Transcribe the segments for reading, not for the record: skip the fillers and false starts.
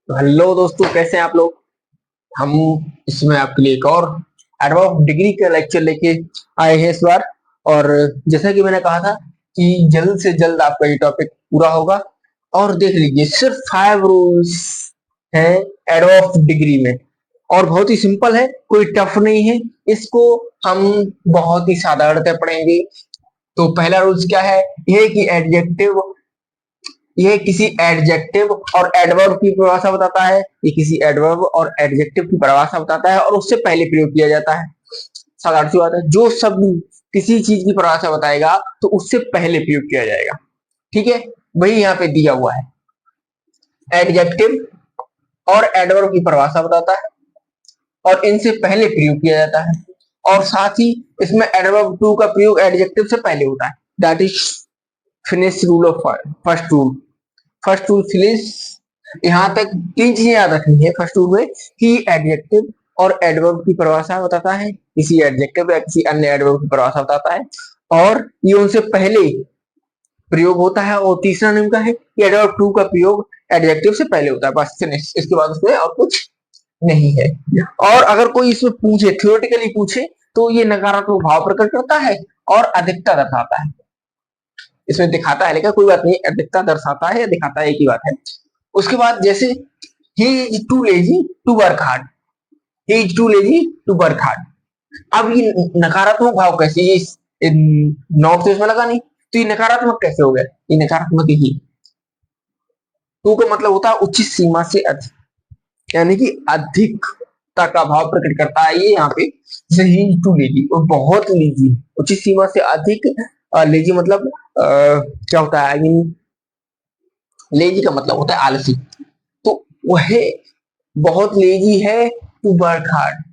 Hello दोस्तों, कैसे हैं आप लोग। हम इसमें आपके लिए एक और एडवर्ब डिग्री का लेक्चर लेके आए हैं इस बार। और जैसा कि मैंने कहा था कि जल्द से जल्द आपका ये टॉपिक पूरा होगा। और देख लीजिए, सिर्फ 5 रूल्स हैं एडवर्ब डिग्री में, और बहुत ही सिंपल है, कोई टफ नहीं है। इसको हम बहुत ही साधारणतः पढ़ेंगे। तो पहला रूल्स क्या है, यह कि एडजेक्टिव, यह किसी एडजेक्टिव और एडवर्ब की परिभाषा बताता है। ये किसी एडवर्ब और एडजेक्टिव की परिभाषा बताता है और उससे पहले प्रयोग किया जाता है। साधारण सी बात है, जो शब्द किसी चीज की परिभाषा बताएगा तो उससे पहले प्रयोग किया जाएगा। ठीक है, वही यहाँ पे दिया हुआ है। एडजेक्टिव और एडवर्ब की परिभाषा बताता है और इनसे पहले प्रयोग किया जाता है। और साथ ही इसमें एडवर्ब टू का प्रयोग एडजेक्टिव से पहले होता है। That is finish rule of first rule. First rule finish. यहाँ तक 3 चीजें याद रखनी है फर्स्ट रूल में, कि एडजेक्टिव और एडवर्ब की परिभाषा बताता है, किसी एडजेक्टिव या किसी अन्य एडवर्ब की परिभाषा बताता है, और ये उनसे पहले प्रयोग होता है। और तीसरा नियम का है कि एडवर्ब टू का प्रयोग एडजेक्टिव से पहले होता है। बस फिनिश, इसके बाद उसमें और कुछ नहीं है। और अगर कोई इसमें पूछे, थियोरेटिकली पूछे, तो ये नकारात्मक भाव प्रकट करता है और अधिकता दर्शाता है। इसमें दिखाता है, लेकिन कोई बात नहीं, अधिकता दर्शाता है या दिखाता है, एक ही बात है। उसके बाद जैसे he is too lazy to work hard, he is too lazy to work hard. अब ये नकारात्मक भाव कैसे, ये नॉट तो इसमें लगा नहीं, तो ये नकारात्मक कैसे हो गया। ये नकारात्मक ही, टू का मतलब होता है उचित सीमा से अधिक, यानी कि अधिकता का भाव प्रकट करता है ये यहाँ पे। जैसे ही इज टू लेजी, वो बहुत लेजी, उचित सीमा से अधिक। लेजी मतलब क्या होता है, आई मीन लेजी का मतलब होता है आलसी। तो वह बहुत लेजी है टू वर्क हार्ड,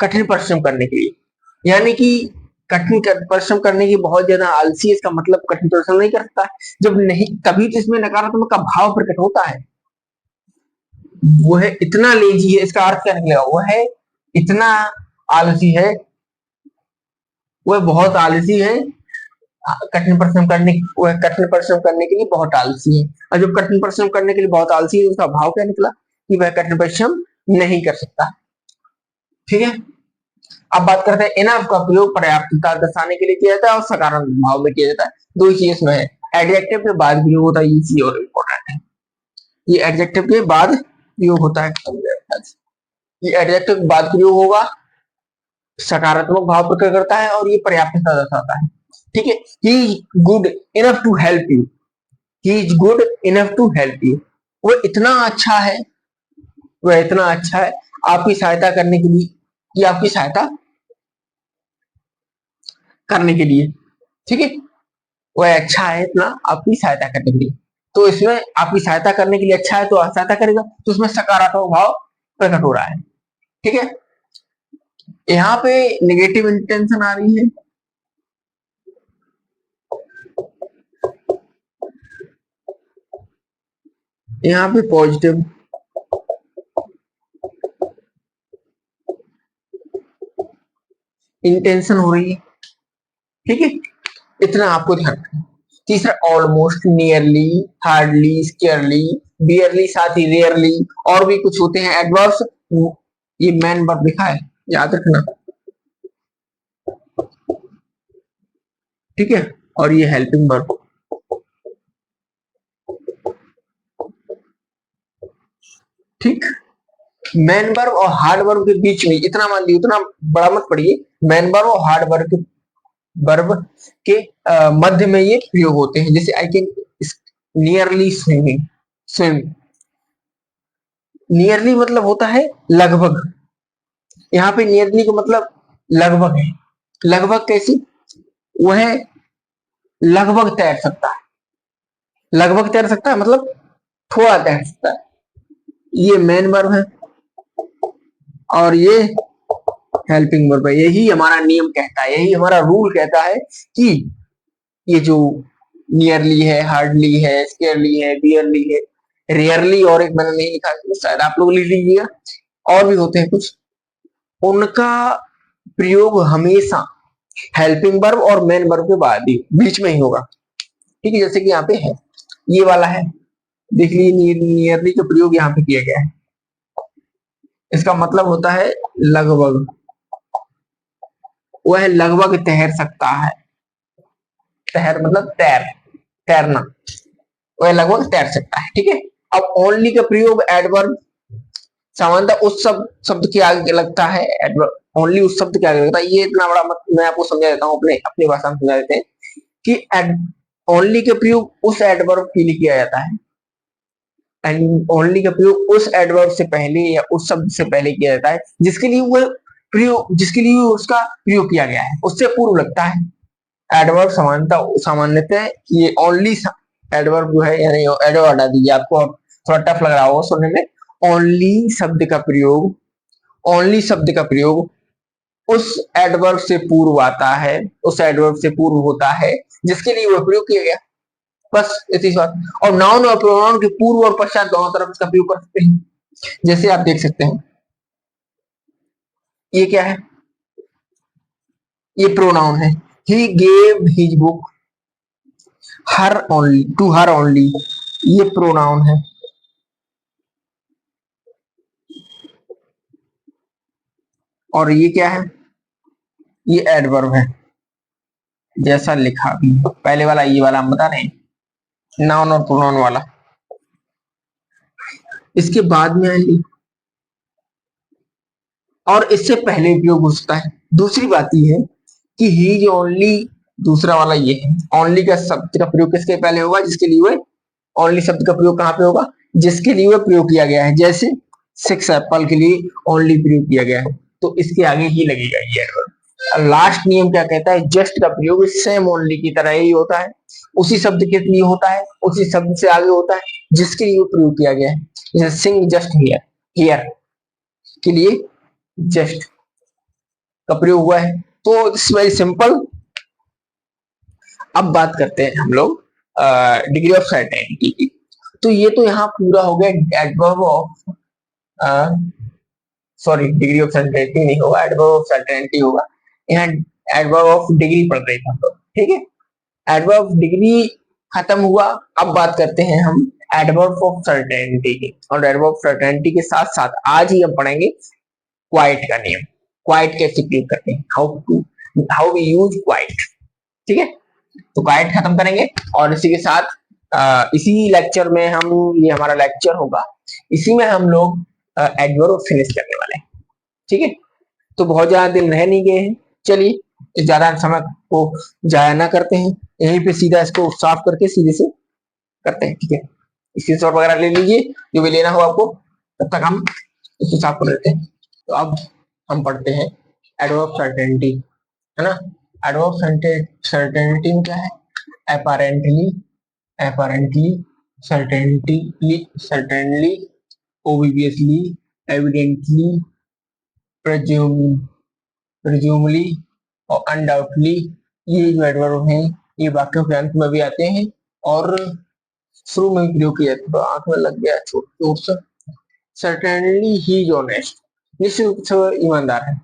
कठिन परिश्रम करने के लिए। यानी कि कठिन परिश्रम करने की बहुत ज्यादा आलसी है, इसका मतलब कठिन परिश्रम नहीं कर सकता। जब नहीं, तभी तो इसमें नकारात्मक का भाव प्रकट होता है। वह इतना लेजी है, इसका अर्थ क्या निकलेगा, वह है इतना आलसी है, वह बहुत आलसी है। कठिन परिश्रम करने, वह कठिन परिश्रम करने के लिए बहुत आलसी है। और जब कठिन परिश्रम करने के लिए बहुत आलसी है, उसका भाव क्या निकला कि वह कठिन परिश्रम नहीं कर सकता। ठीक है, अब बात करते हैं इनफ का प्रयोग पर्याप्तता दर्शाने के लिए किया जाता है और सकारात्मक भाव में किया जाता है। दो ही चीज इसमें है, एडजेक्टिव के बाद प्रयोग होता है, ये चीज और इम्पोर्टेंट है। ये एडजेक्टिव के बाद प्रयोग होता है, ये एडजेक्टिव के बाद प्रयोग होगा, सकारात्मक भाव प्रकट करता है और ये पर्याप्तता दर्शाता है। ठीक है, he is good enough to help you, he is good enough to help you. वो इतना अच्छा है, वह इतना अच्छा है आपकी सहायता करने के लिए, कि आपकी सहायता करने के लिए। ठीक है, वह अच्छा है इतना आपकी सहायता करने के लिए। तो इसमें आपकी सहायता करने के लिए अच्छा है, तो सहायता करेगा, तो उसमें सकारात्मक भाव प्रकट हो रहा है। ठीक है, यहाँ पे नेगेटिव इंटेंशन आ रही है, यहाँ पे पॉजिटिव इंटेंशन हो रही है। ठीक है, इतना आपको ध्यान रखना। तीसरा, ऑलमोस्ट, नियरली, हार्डली, स्केयरली, बियरली, साथ ही रेयरली, और भी कुछ होते हैं एडवर्ब्स। ये मैन वर्ब लिखा है, याद रखना। ठीक है, और ये हेल्पिंग वर्ब। ठीक, मैन वर्ब और हार्ड वर्ब के बीच में इतना मान लीजिए, उतना बड़ा मत पढ़िए। मैन वर्ब और हार्ड वर्ब के मध्य में ये प्रयोग होते हैं। जैसे I can nearly swimming, swim. Nearly मतलब होता है लगभग, यहाँ पे नियरली का मतलब लगभग है। लगभग कैसी, वह लगभग तैर सकता है, लगभग तैर सकता है मतलब थोड़ा तैर सकता है। ये मेन वर्ब है और ये हेल्पिंग वर्ब है। यही हमारा नियम कहता है, यही हमारा रूल कहता है कि ये जो नियरली है, हार्डली है, स्केयरली है, बियरली है, रेयरली, और एक मैंने नहीं लिखा, शायद आप लोग लिख लीजिएगा, और भी होते हैं कुछ, उनका प्रयोग हमेशा हेल्पिंग वर्ब और मेन वर्ब के बाद ही बीच में ही होगा। ठीक है, जैसे कि यहाँ पे है, ये वाला है, देख लीजिए नियरली का प्रयोग यहाँ पे किया गया है। इसका मतलब होता है लगभग, वह लगभग तैर सकता है। तैर मतलब तैरना, वह लगभग तैर सकता है। ठीक है। अब ओनली का प्रयोग एडवर्ब सामान्यतः उस शब्द के आगे लगता है। एडवर्ब ओनली उस शब्द के आगे लगता है। ये इतना बड़ा मैं आपको समझा देता हूँ, अपने अपनी भाषा में समझा देते हैं कि ओनली का प्रयोग उस एडवर्ब के लिए किया जाता है। एंड ओनली का प्रयोग उस एडवर्ब से पहले या उस शब्द से पहले किया जाता है जिसके लिए वह प्रयोग, जिसके लिए उसका प्रयोग किया गया है, उससे पूर्व लगता है। एडवर्ब सामान्यतः ये ओनली एडवर्ब जो है, यानी एडवर्ब हटा दीजिए, आपको थोड़ा टफ लग रहा होगा सुनने में। ओनली शब्द का प्रयोग, ओनली शब्द का प्रयोग उस एडवर्ब से पूर्व आता है, उस एडवर्ब से पूर्व होता है जिसके लिए वह प्रयोग किया गया। बस इतनी बात। और नाउन और प्रोनाउन के पूर्व और पश्चात दोनों तरफ इसका प्रयोग कर सकते हैं। जैसे आप देख सकते हैं, ये क्या है, ये प्रोनाउन है। He gave his book her only to her only, ये प्रोनाउन है। और ये क्या है, ये एडवर्ब है, जैसा लिखा भी पहले वाला, ये वाला हम बता रहे हैं, नाउन और प्रोनाउन वाला। इसके बाद में आएंगे और इससे पहले प्रयोग हो सकता है। दूसरी बात यह है कि ही ओनली, दूसरा वाला ये है, ओनली का शब्द का प्रयोग किसके पहले होगा, जिसके लिए वह, ओनली शब्द का प्रयोग कहां पे होगा, जिसके लिए वह प्रयोग किया गया है। जैसे 6 एप्पल के लिए ओनली प्रयोग किया गया है, तो इसके आगे ही लगेगा ये एडवर्ब। लास्ट नियम क्या कहता है, जस्ट का प्रयोग सेम ओनली की तरह ही होता है, उसी शब्द के लिए होता है, उसी शब्द से आगे होता है जिसके लिए प्रयोग किया गया है। जैसे सिंग जस्ट हियर, हियर के लिए जस्ट का प्रयोग हुआ है। तो इट्स वेरी सिंपल। अब बात करते हैं हम लोग डिग्री ऑफ सर्टेनिटी की। तो ये तो यहाँ पूरा हो गया adverb of, sorry degree of certainty नहीं होगा, एडवर्ब ऑफ सर्टेनिटी होगा। यहाँ एडवर्ब ऑफ डिग्री पढ़ रहे थे हम लोग। ठीक है, एडवर्ब ऑफ डिग्री खत्म हुआ। अब बात करते हैं हम एडवर्ब ऑफ सर्टेनिटी की। और एडवर्ब ऑफ सर्टेनिटी के साथ साथ आज ही हम पढ़ेंगे क्वाइट का नियम, क्वाइट कैसे प्रयोग करते हैं, हाउ वी यूज क्वाइट। ठीक है, तो क्वाइट खत्म करेंगे और इसी के साथ इसी लेक्चर में हम, ये हमारा लेक्चर होगा, इसी में हम लोग एडवर्ब फिनिश करने वाले हैं। ठीक है, तो बहुत ज्यादा दिन रह नहीं गए हैं। चलिए ज्यादा समय को जाया ना करते हैं, यहीं पे सीधा इसको साफ करके सीधे से करते हैं। ठीक है, स्क्रीनशॉट वगैरह ले लीजिए जो भी लेना हो आपको, तब तक हम इसको साफ कर लेते हैं। तो अब हम पढ़ते हैं एडवर्ब सर्टेनिटी, है ना। एडवर्ब सर्टेनिटी में क्या है, apparently, apparently, certainly, certainly, obviously, evidently, presumably और undoubtedly, ये जो एडवर्ब हैं ये वाक्यों के अंत में भी आते हैं और शुरू में भी प्रयोग किया जाता है। आंख में लग गया चोट सा। सर्टेनली ही इज ऑनेस्ट, निश्चित रूप से ईमानदार है।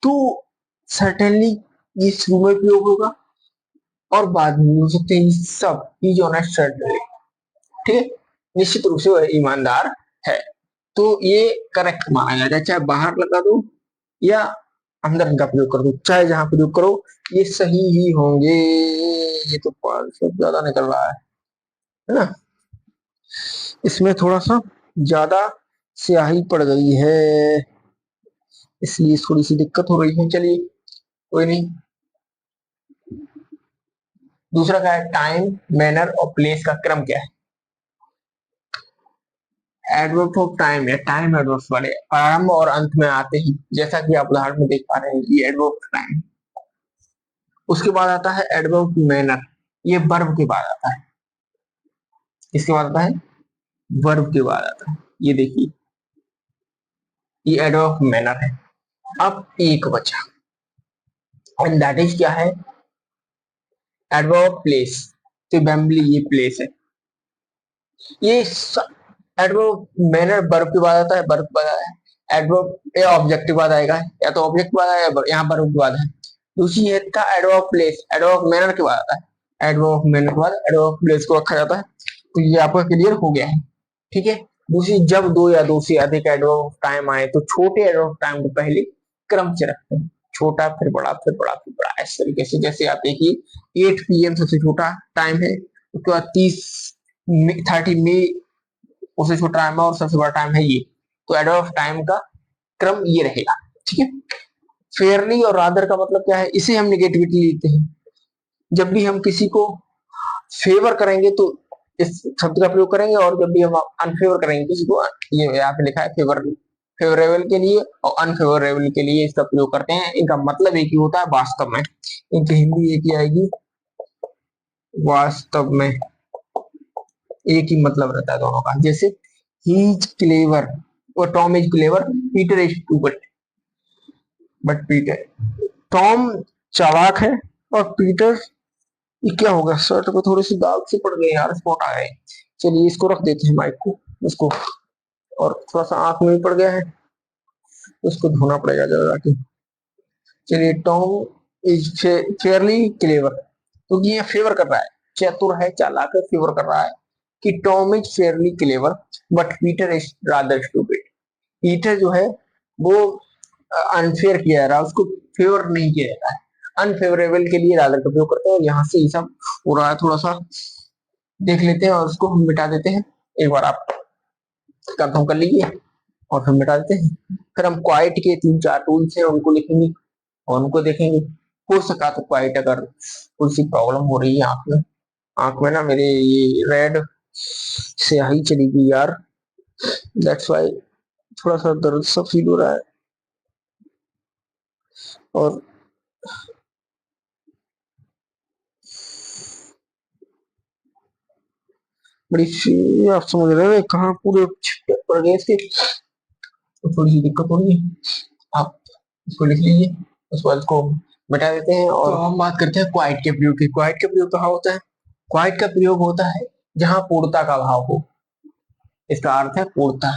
तो सर्टेनली ये शुरू में प्रयोग होगा और बाद में हो सकते हैं सब, ही इज ऑनेस्ट सर्टेनली। ठीक है, निश्चित रूप से वह ईमानदार है। तो ये करेक्ट माना जाता है, चाहे बाहर लगा दो या अंदर इनका प्रयोग कर दो, चाहे जहां प्रयोग करो ये सही ही होंगे। ये तो 500 ज्यादा निकल रहा है ना, इसमें थोड़ा सा ज्यादा स्याही पड़ गई है, इसलिए थोड़ी सी दिक्कत हो रही है। चलिए कोई नहीं। दूसरा क्या है, टाइम, मैनर और प्लेस का क्रम क्या है। एडवर्ब ऑफ टाइम है, टाइम एडवर्ब वाले प्रारंभ और अंत में आते ही, जैसा कि आप उदाहरण में देख पा रहे हैं, ये एडवर्ब ऑफ टाइम। उसके बाद आता है एडवर्ब मैनर, ये वर्ब के बाद आता है। इसके बाद आता है वर्ब के बाद आता है, ये देखिए ये एडवर्ब मैनर है। अब एक बचा और दैट इज क्या है, एडवर्ब प्लेस। तो बेम्बली ये प्लेस है, ये एडवर्ब मैनर वर्ब के बाद आता है, वर्ब के बाद आता है एडवर्ब ऑब्जेक्ट के बाद आएगा, या तो ऑब्जेक्ट के बाद आएगा, यहाँ वर्ब के बाद है। दूसरी है का एडवर्ब प्लेस, एडवर्ब मैनर के बाद आता है, एडवर्ब मैनर के बाद एडवर्ब प्लेस को रखा जाता है। तो ये आपका क्लियर हो गया है। ठीक है। दूसरी, जब दो या दो से अधिक एडवर्ब ऑफ टाइम आए तो छोटे एडवर्ब ऑफ टाइम को पहले क्रम से रखते हैं, छोटा फिर बड़ा फिर बड़ा फिर बड़ा, इस तरीके से। जैसे आप देखिए 8 PM सबसे छोटा टाइम है, उसके बाद 30 मई उससे छोटा टाइम है, और सबसे बड़ा टाइम है ये। तो एडवर्ब ऑफ टाइम का क्रम ये रहेगा, ठीक है। फेयरली और रादर का मतलब क्या है, इसे हम निगेटिविटी लेते हैं। जब भी हम किसी को फेवर करेंगे तो इस शब्द का प्रयोग करेंगे, और जब भी हम अनफेवर करेंगे किसी को, ये यहाँ पे लिखा है फेवर, फेवरेबल के लिए और अनफेवरेबल के लिए इसका प्रयोग करते हैं। इनका मतलब एक ही होता है वास्तव में, इनकी हिंदी एक ही आएगी, वास्तव में एक ही मतलब रहता है दोनों का। जैसे ही इज क्लेवर और Tom is clever, Peter is stupid but Peter, Tom चालाक है और पीटर, ये क्या होगा, शर्ट पे थोड़ी सी दाग से पड़ गई यार, स्पॉट आ गए। चलिए इसको रख देते हैं माइक को, इसको, और थोड़ा सा आंख में भी पड़ गया है, उसको धोना पड़ेगा जरा जाके। चलिए, टॉम इज फेयरली क्लेवर, तो ये फेवर कर रहा है, चतुर है, चालाक है, फेवर कर रहा है कि Tom is fairly clever but Peter is rather stupid. Peter जो है वो अनफेयर किया जा रहा है, उसको फेवर नहीं किया जाता है, अनफेवरेबल के लिए रादर का प्रयोग करते हैं। और यहाँ से ये सब हो रहा है, थोड़ा सा देख लेते हैं और उसको हम मिटा देते हैं। एक बार आप कंफर्म कर लीजिए और फिर मिटा देते हैं। फिर हम क्वाइट के 3-4 टूल्स हैं, उनको लिखेंगे और उनको देखेंगे। हो सका तो क्वाइट, अगर कोई सी प्रॉब्लम हो रही है आंख में ना मेरे, ये रेड स्याही चली गई यार, दैट्स वाई थोड़ा सा दर्द सा फील हो रहा है। और बड़ी सी, आप समझ रहे हैं कहाँ पूरे छिपके पड़ गए इसके, तो थोड़ी सी दिक्कत हो रही है। आप इसको लिख लीजिए, उसके बाद इसको मिटा देते हैं। और तो हम बात करते हैं क्वाइट के प्रयोग की। क्वाइट का प्रयोग कहाँ होता है? क्वाइट का प्रयोग होता है जहां पूर्णता का अभाव हो, इसका अर्थ है पूर्णता।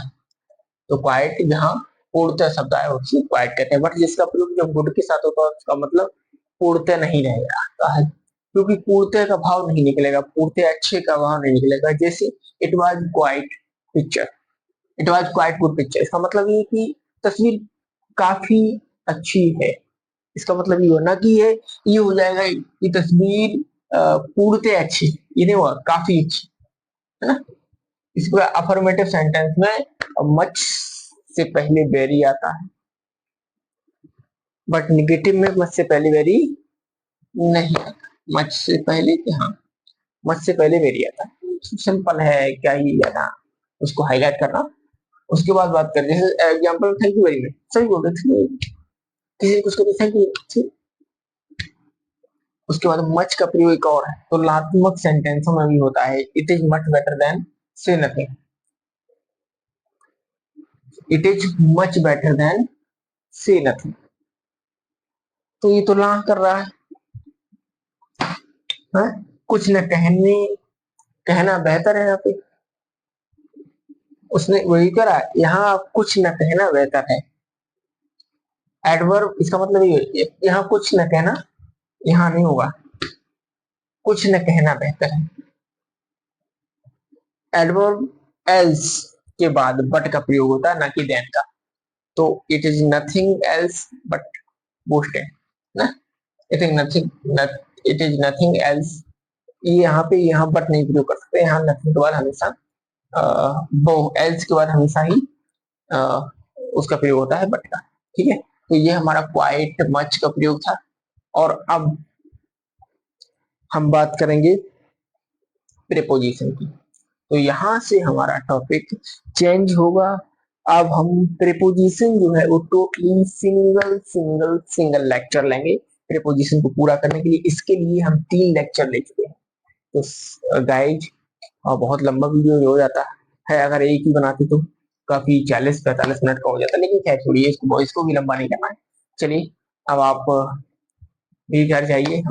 तो क्वाइट जहां पूर्णता शब्द आए उसे क्वाइट कहते हैं। बट जिसका प्रयोग जब गुड के साथ होता है उसका मतलब पूर्णता नहीं रहेगा है, क्योंकि पूर्णता का भाव नहीं निकलेगा, पूर्णता अच्छे का भाव नहीं निकलेगा। जैसे it was quite picture, it was quite good picture, इसका मतलब ये कि तस्वीर काफी अच्छी है। इसका मतलब ये होना कि ये हो जाएगा, ये तस्वीर पूर्णतः अच्छी, ये नहीं हुआ काफी अच्छी, है ना। इसको अफर्मेटिव सेंटेंस में मच से पहले वेरी आता है, बट निगेटिव में मच से पहले वेरी नहीं आता। मच से पहले, हाँ, मच से पहले वेरी आता है। सिंपल है, क्या ही ज्यादा उसको हाईलाइट करना। उसके बाद बात करें, जैसे example thank you very much, सही बोल रहे थे, किसी ने कुछ कहते थैंक यू। उसके बाद मच का प्रयोग एक और है, तुलनात्मक सेंटेंसों में भी होता है, it is much better than से nothing, it is much better than से नथिंग। तो ये तुलना कर रहा है, कुछ न कहने, कहना बेहतर है। यहाँ पे उसने वही करा, यहाँ कुछ न कहना बेहतर है, एडवर्ब, इसका मतलब ये यहाँ कुछ न कहना, यहाँ नहीं होगा, कुछ न कहना बेहतर है। एडवर्ब एल्स के बाद बट का प्रयोग होता है, ना कि देन का। तो it is nothing else but boost है ना, it is nothing, it is nothing else, ये यहाँ पे यहाँ बट नहीं प्रयोग कर सकते, यहाँ नथिंग के बाद हमेशा वो एल्स के बाद हमेशा ही उसका प्रयोग होता है बट का, ठीक है। तो ये हमारा क्वाइट मच का प्रयोग था। और अब हम बात करेंगे प्रीपोजिशन की। तो यहाँ से हमारा टॉपिक चेंज होगा। अब हम प्रीपोजिशन जो है वो totally single single single lecture लेंगे प्रीपोजिशन को पूरा करने के लिए। इसके लिए हम 3 लेक्चर ले चुके हैं। तो गाइज, बहुत लंबा वीडियो हो जाता है अगर एक ही बनाते तो, काफी 40-45 मिनट का हो जाता, लेकिन क्या छोड़िए, इसको भी लंबा नहीं करना है। चलिए अब आप भी घर जाइए।